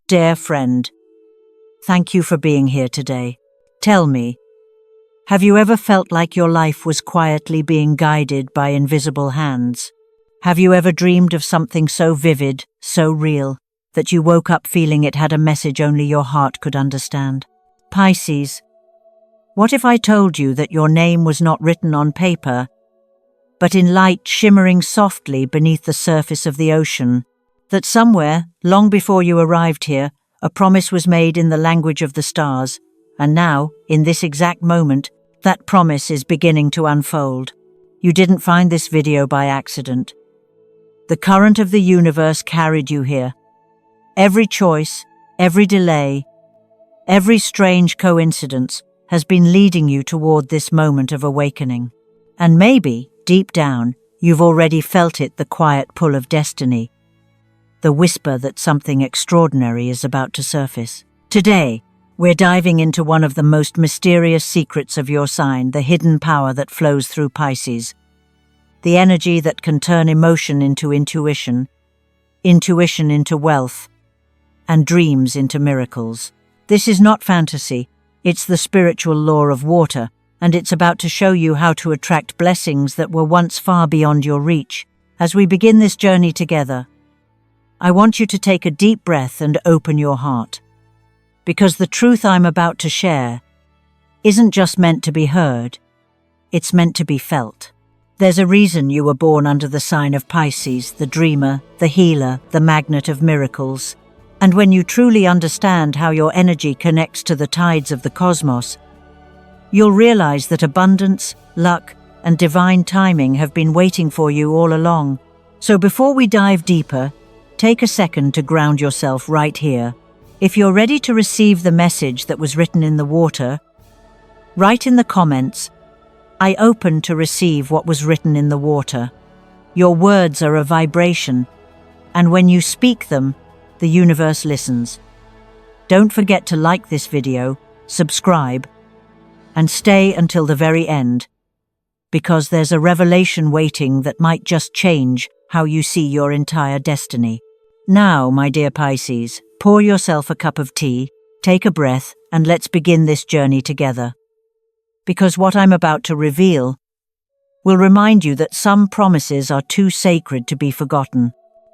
Dear friend, thank you for being here today. Tell me, have you ever felt like your life was quietly being guided by invisible hands? Have you ever dreamed of something so vivid, so real, that you woke up feeling it had a message only your heart could understand? Pisces, what if I told you that your name was not written on paper, but in light shimmering softly beneath the surface of the ocean, that somewhere, long before you arrived here, a promise was made in the language of the stars, and now, in this exact moment, that promise is beginning to unfold. You didn't find this video by accident. The current of the universe carried you here. Every choice, every delay, every strange coincidence has been leading you toward this moment of awakening. And maybe, deep down, you've already felt it, the quiet pull of destiny, the whisper that something extraordinary is about to surface. Today, we're diving into one of the most mysterious secrets of your sign, the hidden power that flows through Pisces, the energy that can turn emotion into intuition, intuition into wealth, and dreams into miracles. This is not fantasy, it's the spiritual law of water, and it's about to show you how to attract blessings that were once far beyond your reach. As we begin this journey together, I want you to take a deep breath and open your heart, because the truth I'm about to share isn't just meant to be heard, it's meant to be felt. There's a reason you were born under the sign of Pisces, the dreamer, the healer, the magnet of miracles. And when you truly understand how your energy connects to the tides of the cosmos, you'll realize that abundance, luck, and divine timing have been waiting for you all along. So before we dive deeper, take a second to ground yourself right here. If you're ready to receive the message that was written in the water, write in the comments, "I open to receive what was written in the water." Your words are a vibration, and when you speak them, the universe listens. Don't forget to like this video, subscribe, and stay until the very end, because there's a revelation waiting that might just change how you see your entire destiny. Now, my dear Pisces, pour yourself a cup of tea, take a breath, and let's begin this journey together. Because what I'm about to reveal will remind you that some promises are too sacred to be forgotten.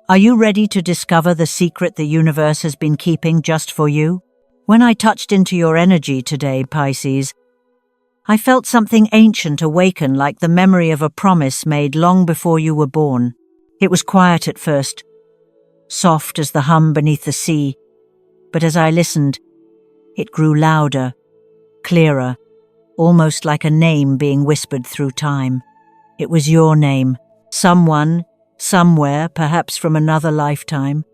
Are you ready to discover the secret the universe has been keeping just for you? When I touched into your energy today, Pisces, I felt something ancient awaken, like the memory of a promise made long before you were born. It was quiet at first, soft as the hum beneath the sea, but as I listened, it grew louder, clearer, almost like a name being whispered through time. It was your name. Someone, somewhere, perhaps from another lifetime,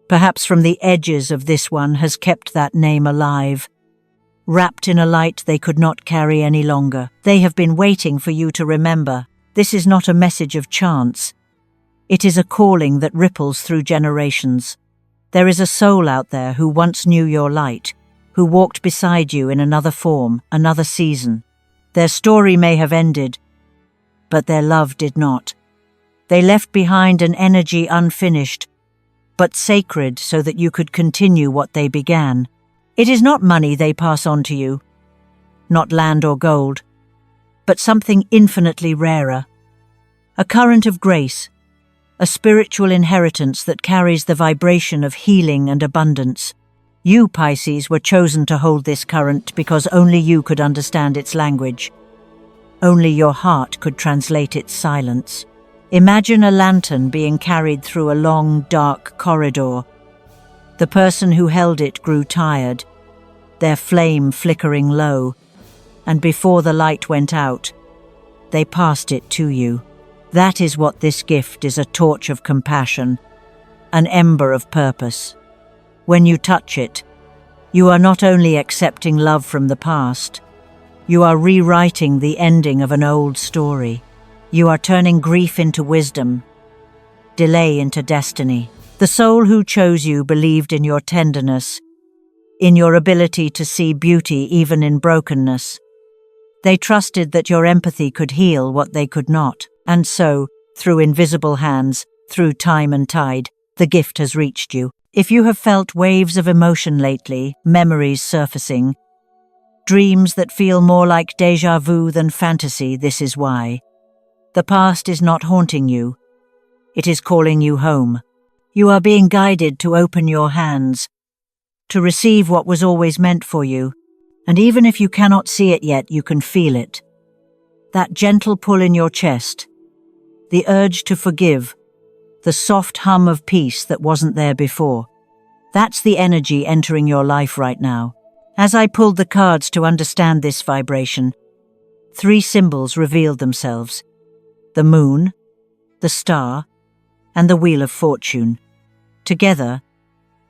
perhaps from the edges of this one, has kept that name alive, wrapped in a light they could not carry any longer. They have been waiting for you to remember. This is not a message of chance. It is a calling that ripples through generations. There is a soul out there who once knew your light, who walked beside you in another form, another season. Their story may have ended, but their love did not. They left behind an energy unfinished, but sacred, so that you could continue what they began. It is not money they pass on to you, not land or gold, but something infinitely rarer. A current of grace, a spiritual inheritance that carries the vibration of healing and abundance. You, Pisces, were chosen to hold this current because only you could understand its language. Only your heart could translate its silence. Imagine a lantern being carried through a long, dark corridor. The person who held it grew tired, their flame flickering low, and before the light went out, they passed it to you. That is what this gift is, a torch of compassion, an ember of purpose. When you touch it, you are not only accepting love from the past, you are rewriting the ending of an old story. You are turning grief into wisdom, delay into destiny. The soul who chose you believed in your tenderness, in your ability to see beauty even in brokenness. They trusted that your empathy could heal what they could not, and so, through invisible hands, through time and tide, the gift has reached you. If you have felt waves of emotion lately, memories surfacing, dreams that feel more like déjà vu than fantasy, this is why. The past is not haunting you. It is calling you home. You are being guided to open your hands, to receive what was always meant for you, and even if you cannot see it yet, you can feel it. That gentle pull in your chest, the urge to forgive, the soft hum of peace that wasn't there before. That's the energy entering your life right now. As I pulled the cards to understand this vibration, 3 symbols revealed themselves: the moon, the star, and the wheel of fortune. Together,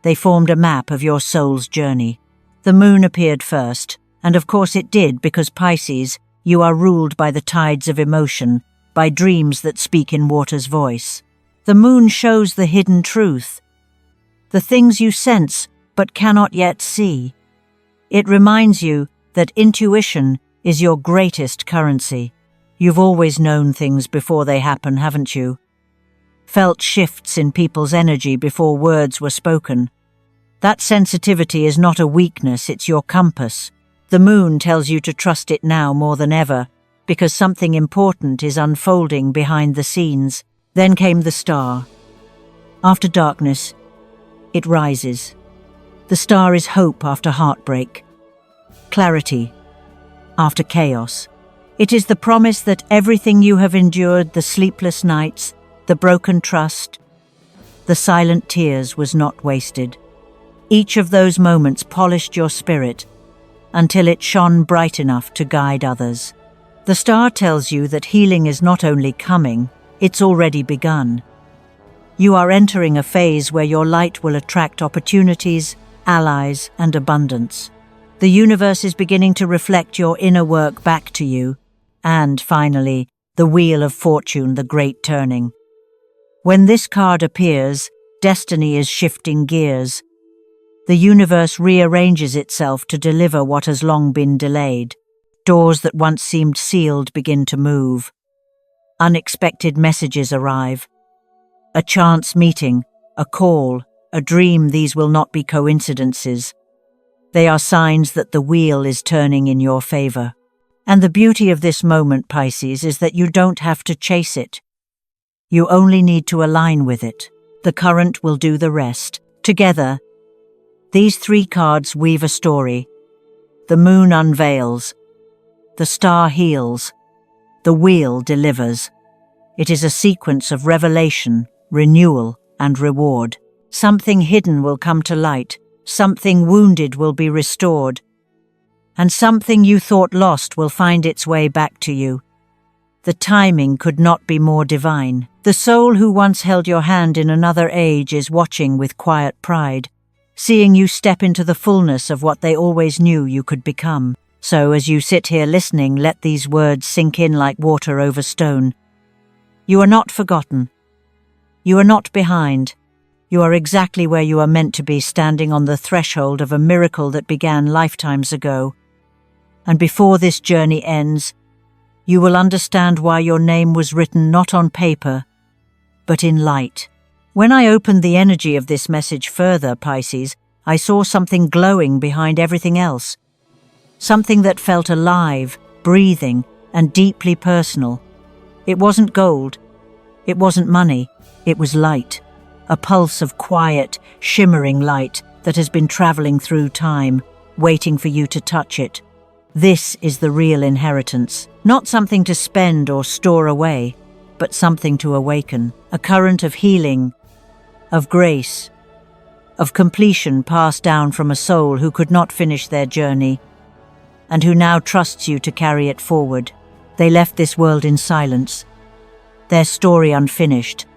they formed a map of your soul's journey. The moon appeared first, and of course it did, because Pisces, you are ruled by the tides of emotion, by dreams that speak in water's voice. The moon shows the hidden truth, the things you sense but cannot yet see. It reminds you that intuition is your greatest currency. You've always known things before they happen, haven't you? Felt shifts in people's energy before words were spoken. That sensitivity is not a weakness, it's your compass. The moon tells you to trust it now more than ever, because something important is unfolding behind the scenes. Then came the star. After darkness, it rises. The star is hope after heartbreak, clarity after chaos. It is the promise that everything you have endured, the sleepless nights, the broken trust, the silent tears, was not wasted. Each of those moments polished your spirit until it shone bright enough to guide others. The star tells you that healing is not only coming, it's already begun. You are entering a phase where your light will attract opportunities, allies, and abundance. The universe is beginning to reflect your inner work back to you. And, finally, the wheel of fortune, the great turning. When this card appears, destiny is shifting gears. The universe rearranges itself to deliver what has long been delayed. Doors that once seemed sealed begin to move. Unexpected messages arrive. A chance meeting, a call, a dream. These will not be coincidences. They are signs that the wheel is turning in your favor. And the beauty of this moment, Pisces, is that you don't have to chase it. You only need to align with it. The current will do the rest. Together, these 3 cards weave a story. The moon unveils. The star heals. The wheel delivers. It is a sequence of revelation, renewal, and reward. Something hidden will come to light. Something wounded will be restored. And something you thought lost will find its way back to you. The timing could not be more divine. The soul who once held your hand in another age is watching with quiet pride, seeing you step into the fullness of what they always knew you could become. So as you sit here listening, let these words sink in like water over stone. You are not forgotten. You are not behind. You are exactly where you are meant to be, standing on the threshold of a miracle that began lifetimes ago. And before this journey ends, you will understand why your name was written not on paper, but in light. When I opened the energy of this message further, Pisces, I saw something glowing behind everything else. Something that felt alive, breathing, and deeply personal. It wasn't gold. It wasn't money. It was light. A pulse of quiet, shimmering light that has been traveling through time, waiting for you to touch it. This is the real inheritance. Not something to spend or store away, but something to awaken. A current of healing, of grace, of completion passed down from a soul who could not finish their journey, and who now trusts you to carry it forward. They left this world in silence, their story unfinished,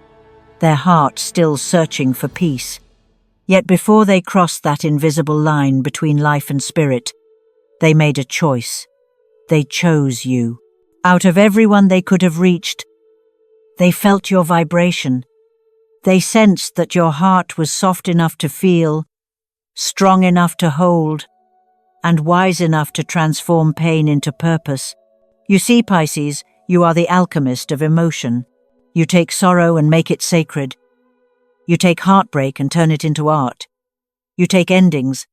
their heart still searching for peace. Yet before they crossed that invisible line between life and spirit, they made a choice. They chose you. Out of everyone they could have reached, they felt your vibration. They sensed that your heart was soft enough to feel, strong enough to hold, and wise enough to transform pain into purpose. You see, Pisces, you are the alchemist of emotion. You take sorrow and make it sacred. You take heartbreak and turn it into art. You take endings,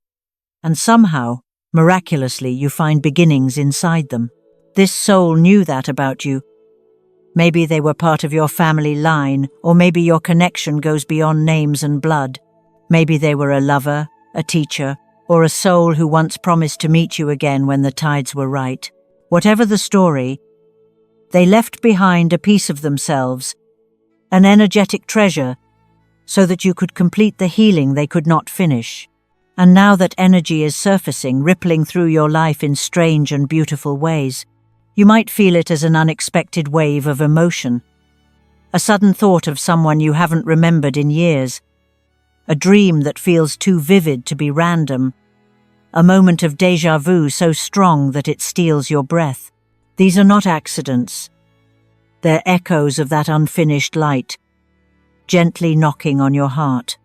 and somehow, miraculously, you find beginnings inside them. This soul knew that about you. Maybe they were part of your family line, or maybe your connection goes beyond names and blood. Maybe they were a lover, a teacher, or a soul who once promised to meet you again when the tides were right. Whatever the story, they left behind a piece of themselves, an energetic treasure, so that you could complete the healing they could not finish. And now that energy is surfacing, rippling through your life in strange and beautiful ways, you might feel it as an unexpected wave of emotion. A sudden thought of someone you haven't remembered in years. A dream that feels too vivid to be random. A moment of déjà vu so strong that it steals your breath. These are not accidents. They're echoes of that unfinished light, gently knocking on your heart.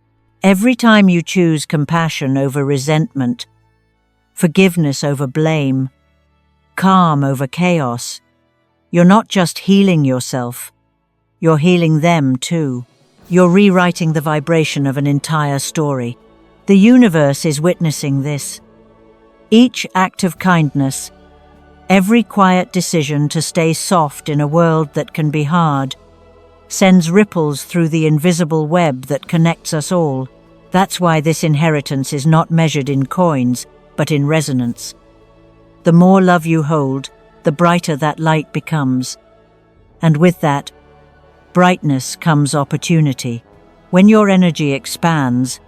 Every time you choose compassion over resentment, forgiveness over blame, calm over chaos, you're not just healing yourself, you're healing them too. You're rewriting the vibration of an entire story. The universe is witnessing this. Each act of kindness, every quiet decision to stay soft in a world that can be hard, sends ripples through the invisible web that connects us all. That's why this inheritance is not measured in coins, but in resonance. The more love you hold, the brighter that light becomes. And with that brightness comes opportunity. When your energy expands,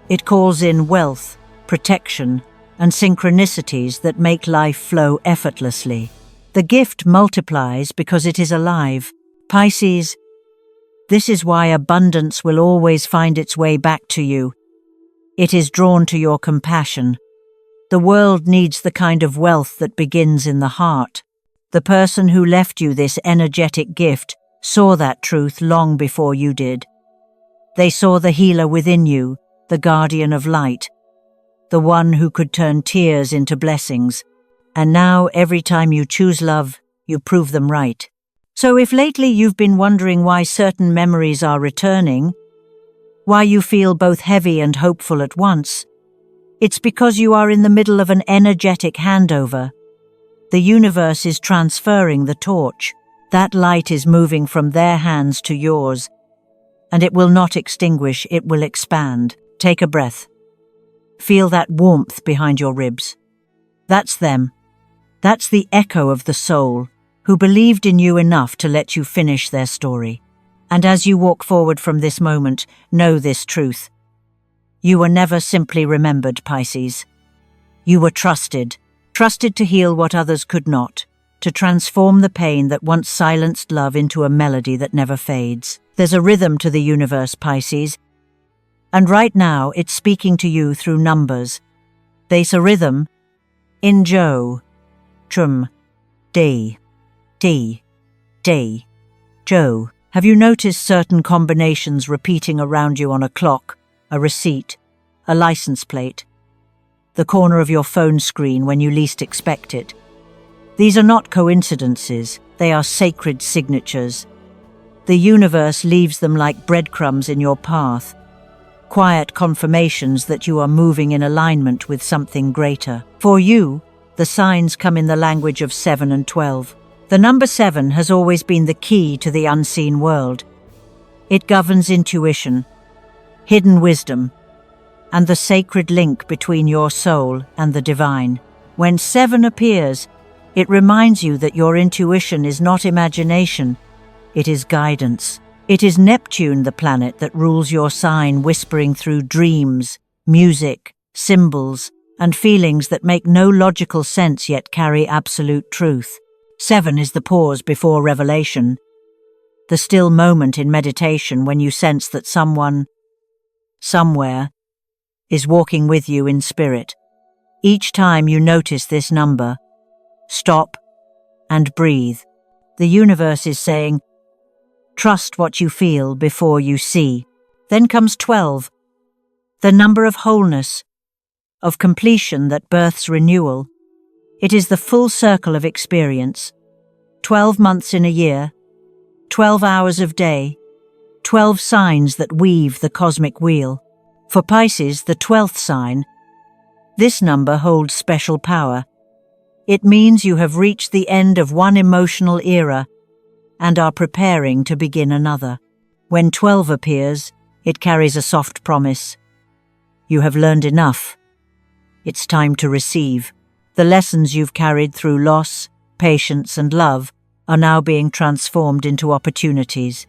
it calls in wealth, protection, and synchronicities that make life flow effortlessly. The gift multiplies because it is alive. Pisces, this is why abundance will always find its way back to you. It is drawn to your compassion. The world needs the kind of wealth that begins in the heart. The person who left you this energetic gift saw that truth long before you did. They saw the healer within you, the guardian of light, the one who could turn tears into blessings. And now, every time you choose love, you prove them right. So if lately you've been wondering why certain memories are returning, why you feel both heavy and hopeful at once, it's because you are in the middle of an energetic handover. The universe is transferring the torch. That light is moving from their hands to yours, and it will not extinguish, it will expand. Take a breath. Feel that warmth behind your ribs. That's them. That's the echo of the soul, who believed in you enough to let you finish their story. And as you walk forward from this moment, know this truth. You were never simply remembered, Pisces. You were trusted to heal what others could not, to transform the pain that once silenced love into a melody that never fades. There's a rhythm to the universe, Pisces, and right now it's speaking to you through numbers. There's a rhythm in Jo, Trum, D, Jo. Have you noticed certain combinations repeating around you on a clock, a receipt, a license plate, the corner of your phone screen when you least expect it? These are not coincidences, they are sacred signatures. The universe leaves them like breadcrumbs in your path, quiet confirmations that you are moving in alignment with something greater. For you, the signs come in the language of 7 and 12. The number 7 has always been the key to the unseen world. It governs intuition, hidden wisdom, and the sacred link between your soul and the divine. When 7 appears, it reminds you that your intuition is not imagination, it is guidance. It is Neptune, the planet that rules your sign, whispering through dreams, music, symbols, and feelings that make no logical sense yet carry absolute truth. 7 is the pause before revelation, the still moment in meditation when you sense that someone, somewhere, is walking with you in spirit. Each time you notice this number, stop and breathe. The universe is saying, trust what you feel before you see. Then comes 12, the number of wholeness, of completion that births renewal. It is the full circle of experience. 12 months in a year, 12 hours of day, 12 signs that weave the cosmic wheel. For Pisces, the 12th sign, this number holds special power. It means you have reached the end of one emotional era and are preparing to begin another. When 12 appears, it carries a soft promise. You have learned enough. It's time to receive. The lessons you've carried through loss, patience, and love are now being transformed into opportunities.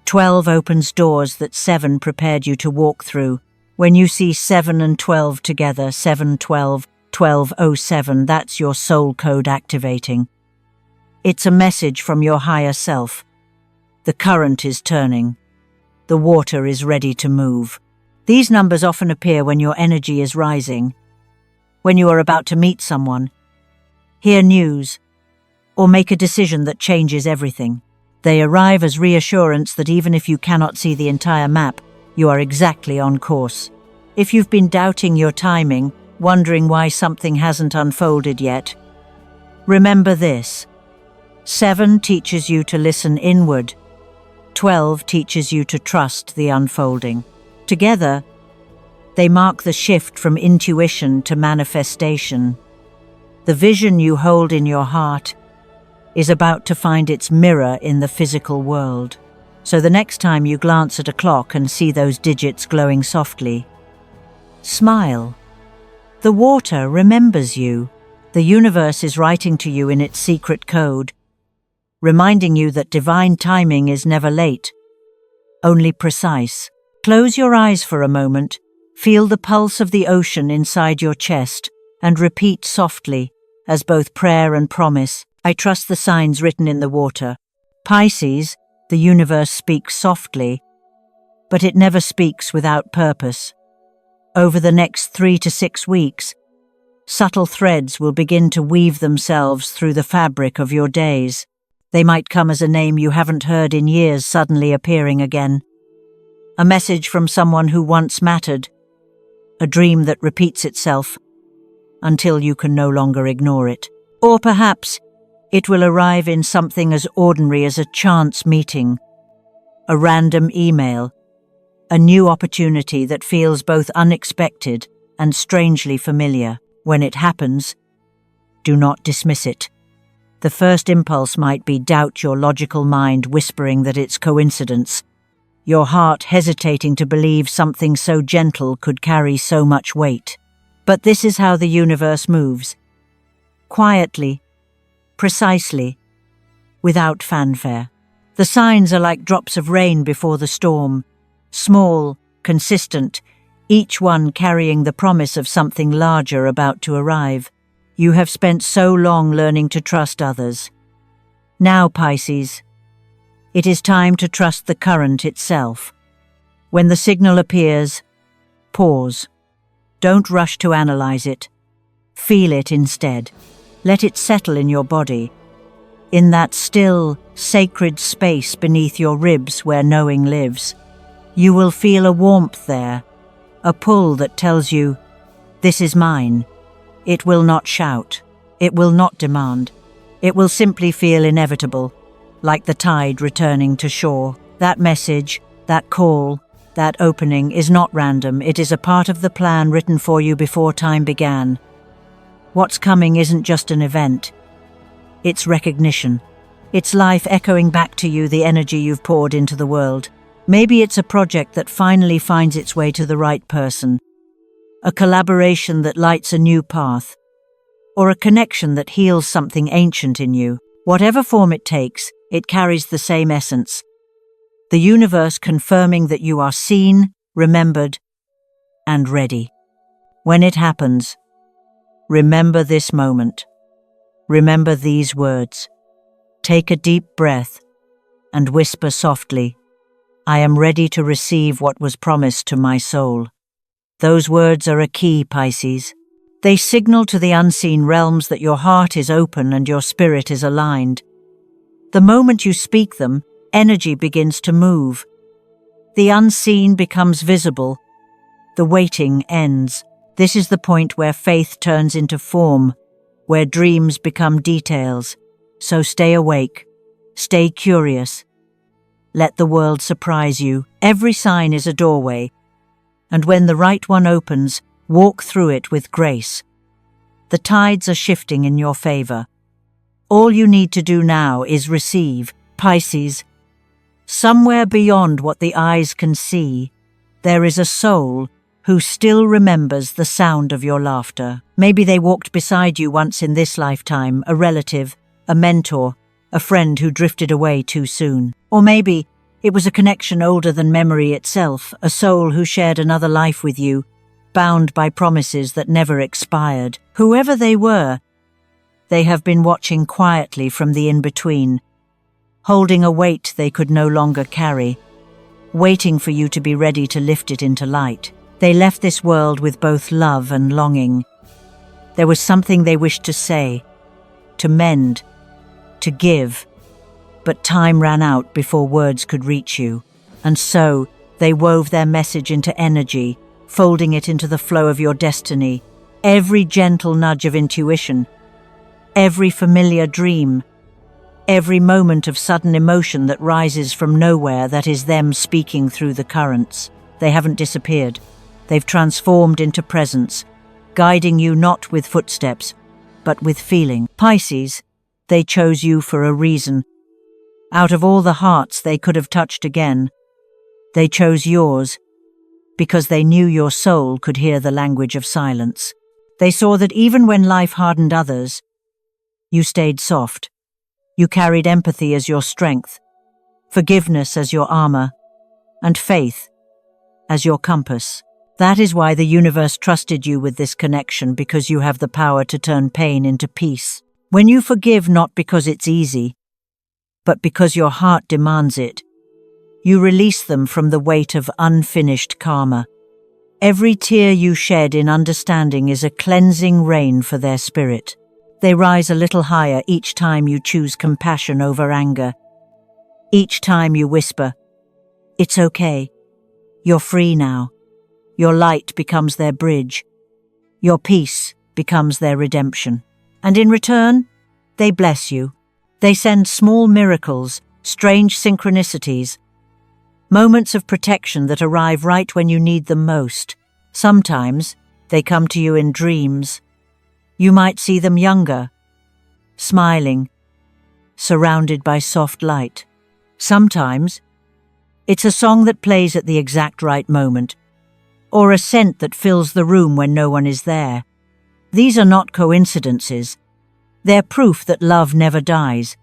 12 opens doors that 7 prepared you to walk through. When you see 7 and 12 together, 712, 1207, that's your soul code activating. It's a message from your higher self. The current is turning. The water is ready to move. These numbers often appear when your energy is rising, when you are about to meet someone, hear news, or make a decision that changes everything. They arrive as reassurance that even if you cannot see the entire map, you are exactly on course. If you've been doubting your timing, wondering why something hasn't unfolded yet, remember this. 7 teaches you to listen inward. 12 teaches you to trust the unfolding. Together, they mark the shift from intuition to manifestation. The vision you hold in your heart is about to find its mirror in the physical world. So the next time you glance at a clock and see those digits glowing softly, smile. The water remembers you. The universe is writing to you in its secret code, reminding you that divine timing is never late, only precise. Close your eyes for a moment, feel the pulse of the ocean inside your chest, and repeat softly, as both prayer and promise, I trust the signs written in the water. Pisces, the universe speaks softly, but it never speaks without purpose. Over the next 3 to 6 weeks, subtle threads will begin to weave themselves through the fabric of your days. They might come as a name you haven't heard in years suddenly appearing again. A message from someone who once mattered. A dream that repeats itself until you can no longer ignore it. Or perhaps it will arrive in something as ordinary as a chance meeting, a random email, a new opportunity that feels both unexpected and strangely familiar. When it happens, do not dismiss it. The first impulse might be doubt, your logical mind whispering that it's coincidence, your heart hesitating to believe something so gentle could carry so much weight. But this is how the universe moves. Quietly, precisely, without fanfare. The signs are like drops of rain before the storm, small, consistent, each one carrying the promise of something larger about to arrive. You have spent so long learning to trust others. Now, Pisces, it is time to trust the current itself. When the signal appears, pause. Don't rush to analyze it. Feel it instead. Let it settle in your body, in that still, sacred space beneath your ribs where knowing lives. You will feel a warmth there, a pull that tells you, this is mine. It will not shout. It will not demand. It will simply feel inevitable, like the tide returning to shore. That message, that call, that opening is not random. It is a part of the plan written for you before time began. What's coming isn't just an event. It's recognition. It's life echoing back to you the energy you've poured into the world. Maybe it's a project that finally finds its way to the right person, a collaboration that lights a new path, or a connection that heals something ancient in you. Whatever form it takes, it carries the same essence. The universe confirming that you are seen, remembered, and ready. When it happens, remember this moment. Remember these words. Take a deep breath and whisper softly, I am ready to receive what was promised to my soul. Those words are a key, Pisces. They signal to the unseen realms that your heart is open and your spirit is aligned. The moment you speak them, energy begins to move. The unseen becomes visible. The waiting ends. This is the point where faith turns into form, where dreams become details. So stay awake, stay curious, Let the world surprise you. Every sign is a doorway, and when the right one opens, walk through it with grace. The tides are shifting in your favor. All you need to do now is receive. Pisces, somewhere beyond what the eyes can see, there is a soul who still remembers the sound of your laughter. Maybe they walked beside you once in this lifetime, a relative, a mentor, a friend who drifted away too soon. Or maybe it was a connection older than memory itself, a soul who shared another life with you, bound by promises that never expired. Whoever they were, they have been watching quietly from the in-between, holding a weight they could no longer carry, waiting for you to be ready to lift it into light. They left this world with both love and longing. There was something they wished to say, to mend, to give, but time ran out before words could reach you, and so they wove their message into energy, folding it into the flow of your destiny. Every gentle nudge of intuition, every familiar dream, every moment of sudden emotion that rises from nowhere, that is them speaking through the currents. They haven't disappeared. They've transformed into presence, guiding you not with footsteps, but with feeling. Pisces, they chose you for a reason. Out of all the hearts they could have touched again, they chose yours because they knew your soul could hear the language of silence. They saw that even when life hardened others, you stayed soft. You carried empathy as your strength, forgiveness as your armor, and faith as your compass. That is why the universe trusted you with this connection, because you have the power to turn pain into peace. When you forgive not because it's easy, but because your heart demands it, you release them from the weight of unfinished karma. Every tear you shed in understanding is a cleansing rain for their spirit. They rise a little higher each time you choose compassion over anger. Each time you whisper, "It's okay. You're free now." Your light becomes their bridge. Your peace becomes their redemption. And in return, they bless you. They send small miracles, strange synchronicities, moments of protection that arrive right when you need them most. Sometimes they come to you in dreams. You might see them younger, smiling, surrounded by soft light. Sometimes it's a song that plays at the exact right moment, or a scent that fills the room when no one is there. These are not coincidences. They're proof that love never dies.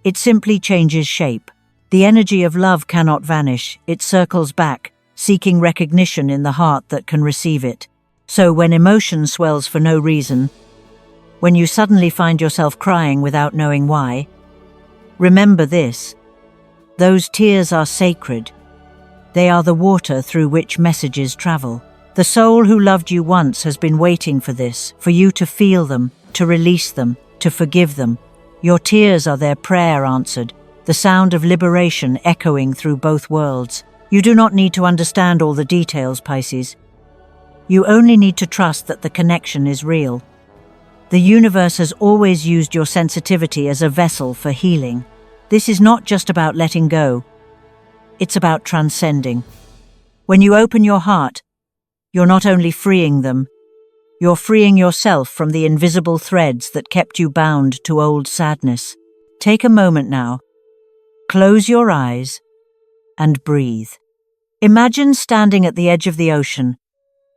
It simply changes shape. The energy of love cannot vanish. It circles back, seeking recognition in the heart that can receive it. So when emotion swells for no reason, when you suddenly find yourself crying without knowing why, remember this: those tears are sacred. They are the water through which messages travel. The soul who loved you once has been waiting for this, for you to feel them, to release them, to forgive them. Your tears are their prayer answered, the sound of liberation echoing through both worlds. You do not need to understand all the details, Pisces. You only need to trust that the connection is real. The universe has always used your sensitivity as a vessel for healing. This is not just about letting go. It's about transcending. When you open your heart, you're not only freeing them, you're freeing yourself from the invisible threads that kept you bound to old sadness. Take a moment now. Close your eyes and breathe. Imagine standing at the edge of the ocean,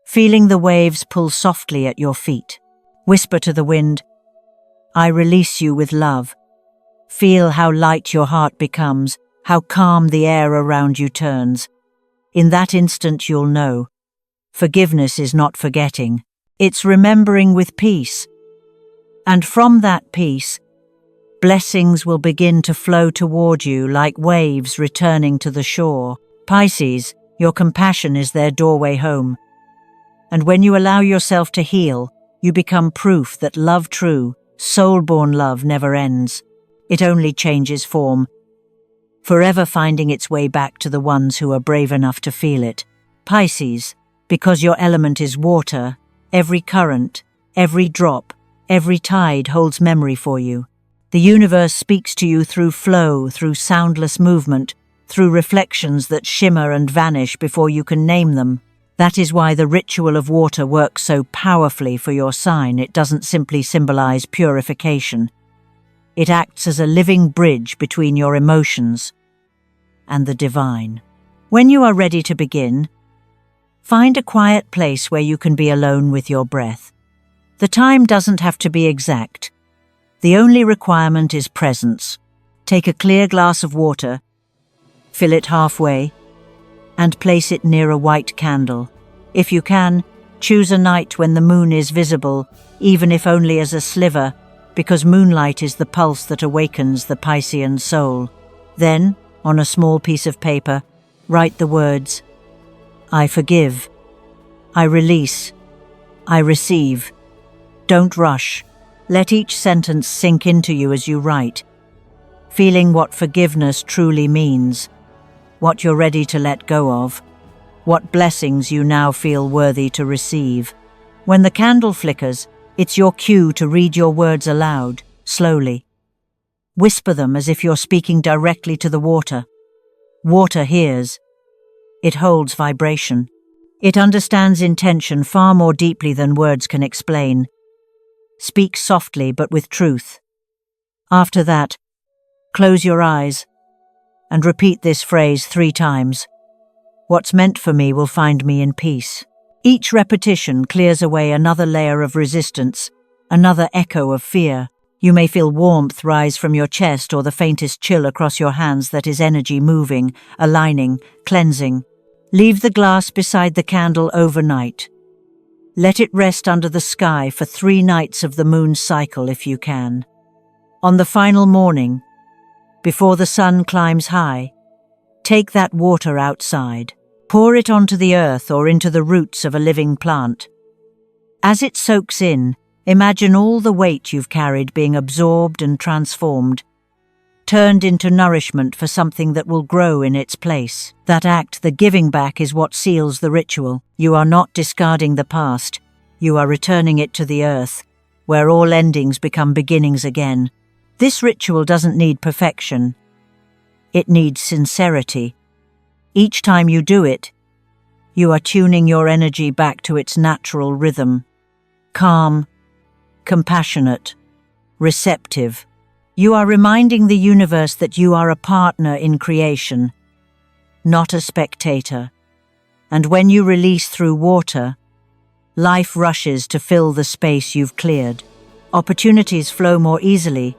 feeling the waves pull softly at your feet. Whisper to the wind, "I release you with love." Feel how light your heart becomes, how calm the air around you turns. In that instant you'll know. Forgiveness is not forgetting. It's remembering with peace. And from that peace, blessings will begin to flow toward you like waves returning to the shore. Pisces, your compassion is their doorway home. And when you allow yourself to heal, you become proof that love, true, soul-born love, never ends. It only changes form, forever finding its way back to the ones who are brave enough to feel it. Pisces, because your element is water, every current, every drop, every tide holds memory for you. The universe speaks to you through flow, through soundless movement, through reflections that shimmer and vanish before you can name them. That is why the ritual of water works so powerfully for your sign. It doesn't simply symbolize purification. It acts as a living bridge between your emotions and the divine. When you are ready to begin, find a quiet place where you can be alone with your breath. The time doesn't have to be exact. The only requirement is presence. Take a clear glass of water, fill it halfway, and place it near a white candle. If you can, choose a night when the moon is visible, even if only as a sliver, because moonlight is the pulse that awakens the Piscean soul. Then, on a small piece of paper, write the words, I forgive, I release, I receive. Don't rush. Let each sentence sink into you as you write, feeling what forgiveness truly means, what you're ready to let go of, what blessings you now feel worthy to receive. When the candle flickers, it's your cue to read your words aloud, slowly. Whisper them as if you're speaking directly to the water. Water hears. It holds vibration. It understands intention far more deeply than words can explain. Speak softly but with truth. After that, close your eyes and repeat this phrase 3 times. What's meant for me will find me in peace. Each repetition clears away another layer of resistance, another echo of fear. You may feel warmth rise from your chest or the faintest chill across your hands. That is energy moving, aligning, cleansing. Leave the glass beside the candle overnight. Let it rest under the sky for 3 nights of the moon's cycle if you can. On the final morning, before the sun climbs high, take that water outside. Pour it onto the earth or into the roots of a living plant. As it soaks in, imagine all the weight you've carried being absorbed and transformed, turned into nourishment for something that will grow in its place. That act, the giving back, is what seals the ritual. You are not discarding the past. You are returning it to the earth, where all endings become beginnings again. This ritual doesn't need perfection. It needs sincerity. Each time you do it, you are tuning your energy back to its natural rhythm. Calm, compassionate, receptive. You are reminding the universe that you are a partner in creation, not a spectator. And when you release through water, life rushes to fill the space you've cleared. Opportunities flow more easily,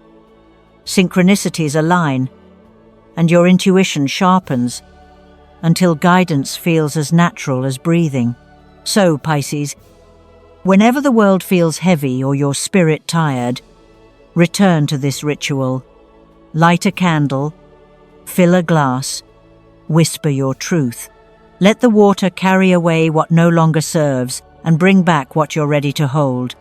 synchronicities align, and your intuition sharpens until guidance feels as natural as breathing. So, Pisces, whenever the world feels heavy or your spirit tired, return to this ritual. Light a candle, fill a glass, whisper your truth. Let the water carry away what no longer serves and bring back what you're ready to hold.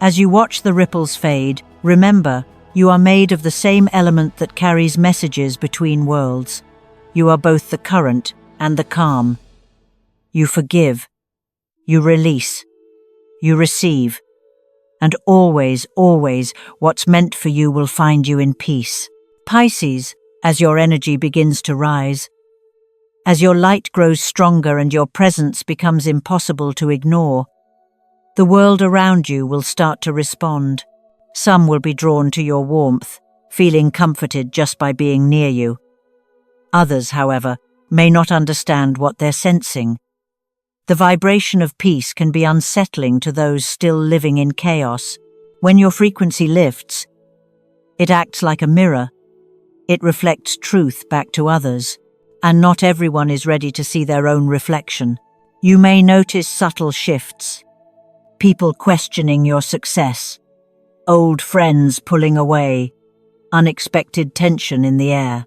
As you watch the ripples fade, remember, you are made of the same element that carries messages between worlds. You are both the current and the calm. You forgive, you release, you receive, and always, always, what's meant for you will find you in peace. Pisces, as your energy begins to rise, as your light grows stronger and your presence becomes impossible to ignore, the world around you will start to respond. Some will be drawn to your warmth, feeling comforted just by being near you. Others, however, may not understand what they're sensing. The vibration of peace can be unsettling to those still living in chaos. When your frequency lifts, it acts like a mirror. It reflects truth back to others, and not everyone is ready to see their own reflection. You may notice subtle shifts, people questioning your success, old friends pulling away, unexpected tension in the air.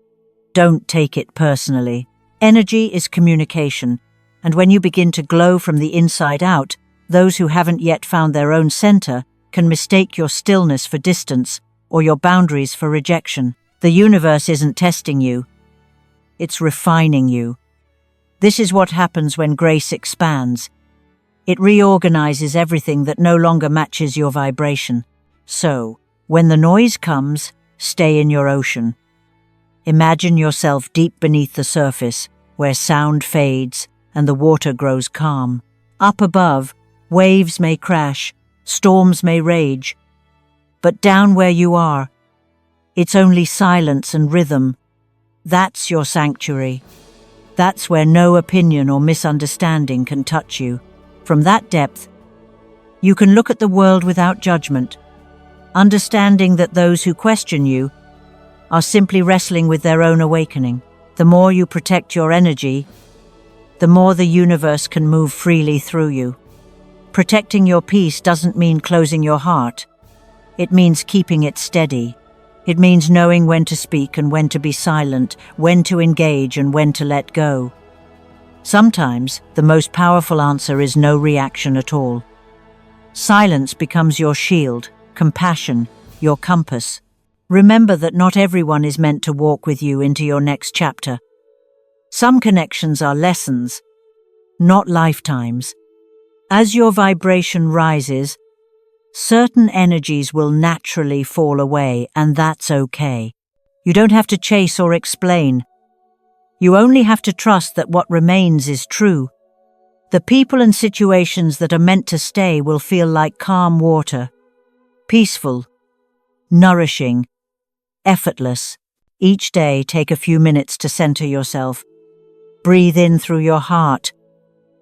Don't take it personally. Energy is communication, and when you begin to glow from the inside out, those who haven't yet found their own center can mistake your stillness for distance or your boundaries for rejection. The universe isn't testing you. It's refining you. This is what happens when grace expands. It reorganizes everything that no longer matches your vibration. So, when the noise comes, stay in your ocean. Imagine yourself deep beneath the surface, where sound fades and the water grows calm. Up above, waves may crash, storms may rage, but down where you are, it's only silence and rhythm. That's your sanctuary. That's where no opinion or misunderstanding can touch you. From that depth, you can look at the world without judgment, understanding that those who question you are simply wrestling with their own awakening. The more you protect your energy, the more the universe can move freely through you. Protecting your peace doesn't mean closing your heart. It means keeping it steady. It means knowing when to speak and when to be silent, when to engage and when to let go. Sometimes, the most powerful answer is no reaction at all. Silence becomes your shield, compassion, your compass. Remember that not everyone is meant to walk with you into your next chapter. Some connections are lessons, not lifetimes. As your vibration rises, certain energies will naturally fall away, and that's okay. You don't have to chase or explain. You only have to trust that what remains is true. The people and situations that are meant to stay will feel like calm water, peaceful, nourishing, effortless. Each day, take a few minutes to center yourself. Breathe in through your heart.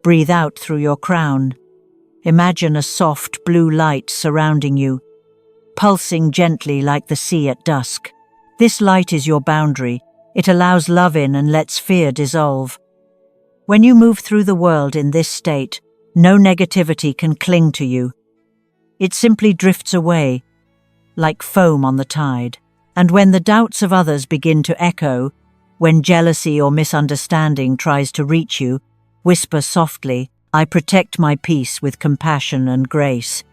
Breathe out through your crown. Imagine a soft blue light surrounding you, pulsing gently like the sea at dusk. This light is your boundary. It allows love in and lets fear dissolve. When you move through the world in this state, no negativity can cling to you. It simply drifts away, like foam on the tide. And when the doubts of others begin to echo, when jealousy or misunderstanding tries to reach you, whisper softly, "I protect my peace with compassion and grace."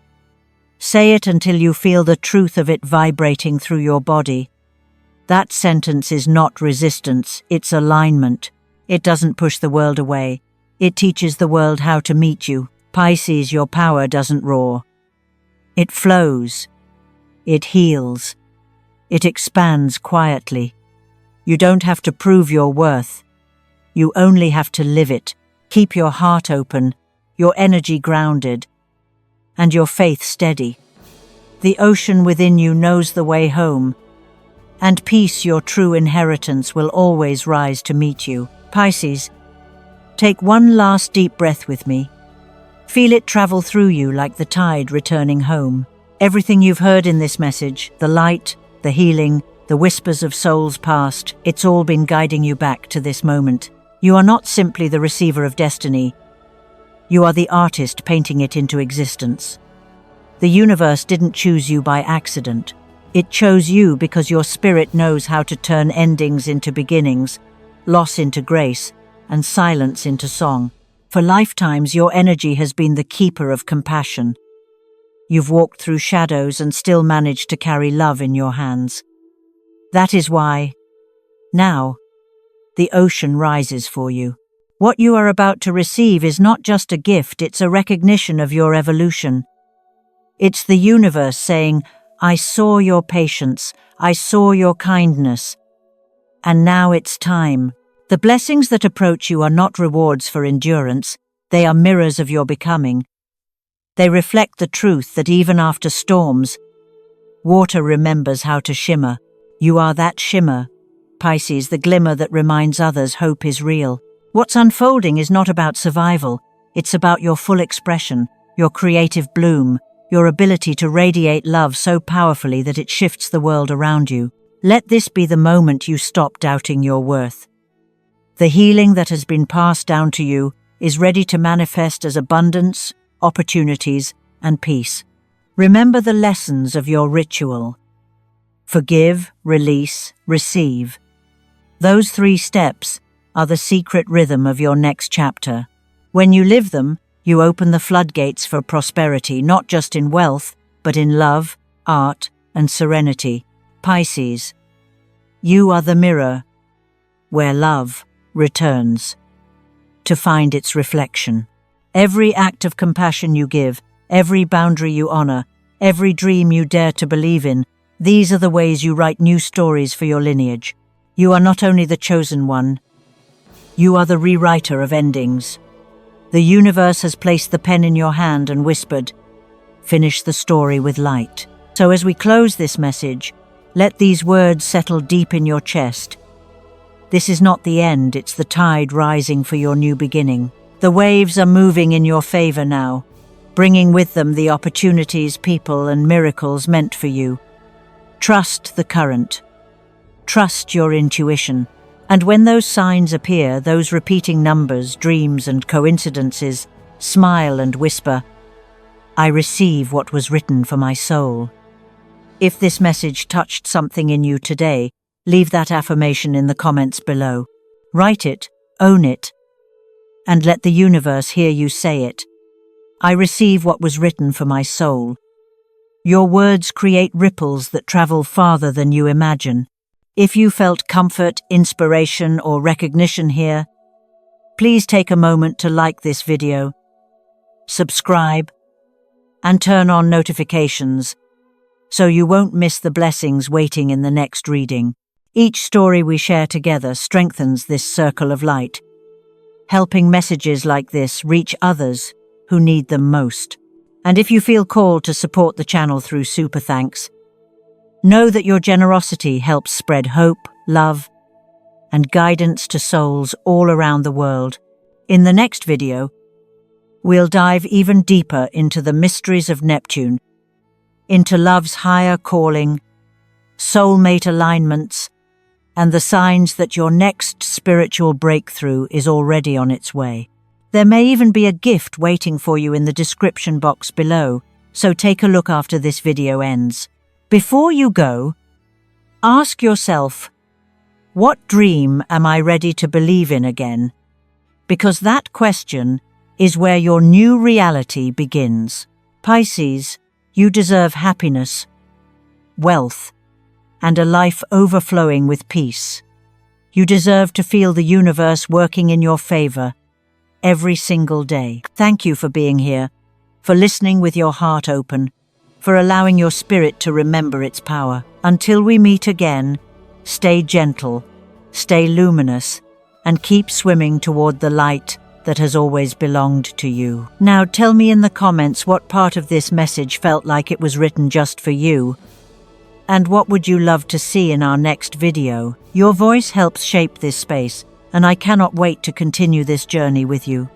Say it until you feel the truth of it vibrating through your body. That sentence is not resistance, it's alignment. It doesn't push the world away. It teaches the world how to meet you. Pisces, your power doesn't roar. It flows. It heals. It expands quietly. You don't have to prove your worth. You only have to live it. Keep your heart open, your energy grounded, and your faith steady. The ocean within you knows the way home, and peace, your true inheritance, will always rise to meet you. Pisces, take one last deep breath with me. Feel it travel through you like the tide returning home. Everything you've heard in this message, the light, the healing, the whispers of souls past, it's all been guiding you back to this moment. You are not simply the receiver of destiny. You are the artist painting it into existence. The universe didn't choose you by accident. It chose you because your spirit knows how to turn endings into beginnings, loss into grace, and silence into song. For lifetimes, your energy has been the keeper of compassion. You've walked through shadows and still managed to carry love in your hands. That is why, now, the ocean rises for you. What you are about to receive is not just a gift, it's a recognition of your evolution. It's the universe saying, "I saw your patience, I saw your kindness, and now it's time." The blessings that approach you are not rewards for endurance, they are mirrors of your becoming. They reflect the truth that even after storms, water remembers how to shimmer. You are that shimmer, Pisces, the glimmer that reminds others hope is real. What's unfolding is not about survival, it's about your full expression, your creative bloom, your ability to radiate love so powerfully that it shifts the world around you. Let this be the moment you stop doubting your worth. The healing that has been passed down to you is ready to manifest as abundance, opportunities, and peace. Remember the lessons of your ritual. Forgive, release, receive. Those 3 steps are the secret rhythm of your next chapter. When you live them, you open the floodgates for prosperity, not just in wealth, but in love, art, and serenity. Pisces, you are the mirror where love returns to find its reflection. Every act of compassion you give, every boundary you honor, every dream you dare to believe in, these are the ways you write new stories for your lineage. You are not only the chosen one, you are the rewriter of endings. The universe has placed the pen in your hand and whispered, "Finish the story with light." So as we close this message, let these words settle deep in your chest. This is not the end, it's the tide rising for your new beginning. The waves are moving in your favor now, bringing with them the opportunities, people, and miracles meant for you. Trust the current. Trust your intuition. And when those signs appear, those repeating numbers, dreams, and coincidences, smile and whisper, "I receive what was written for my soul." If this message touched something in you today, leave that affirmation in the comments below. Write it, own it, and let the universe hear you say it. I receive what was written for my soul. Your words create ripples that travel farther than you imagine. If you felt comfort, inspiration, or recognition here, please take a moment to like this video, subscribe, and turn on notifications so you won't miss the blessings waiting in the next reading. Each story we share together strengthens this circle of light, helping messages like this reach others who need them most. And if you feel called to support the channel through super thanks, know that your generosity helps spread hope, love, and guidance to souls all around the world. In the next video, we'll dive even deeper into the mysteries of Neptune, into love's higher calling, soulmate alignments, and the signs that your next spiritual breakthrough is already on its way. There may even be a gift waiting for you in the description box below, so take a look after this video ends. Before you go, ask yourself, what dream am I ready to believe in again? Because that question is where your new reality begins. Pisces, you deserve happiness, wealth, and a life overflowing with peace. You deserve to feel the universe working in your favor every single day. Thank you for being here, for listening with your heart open, for allowing your spirit to remember its power. Until we meet again, stay gentle, stay luminous, and keep swimming toward the light that has always belonged to you. Now tell me in the comments what part of this message felt like it was written just for you, and what would you love to see in our next video? Your voice helps shape this space, and I cannot wait to continue this journey with you.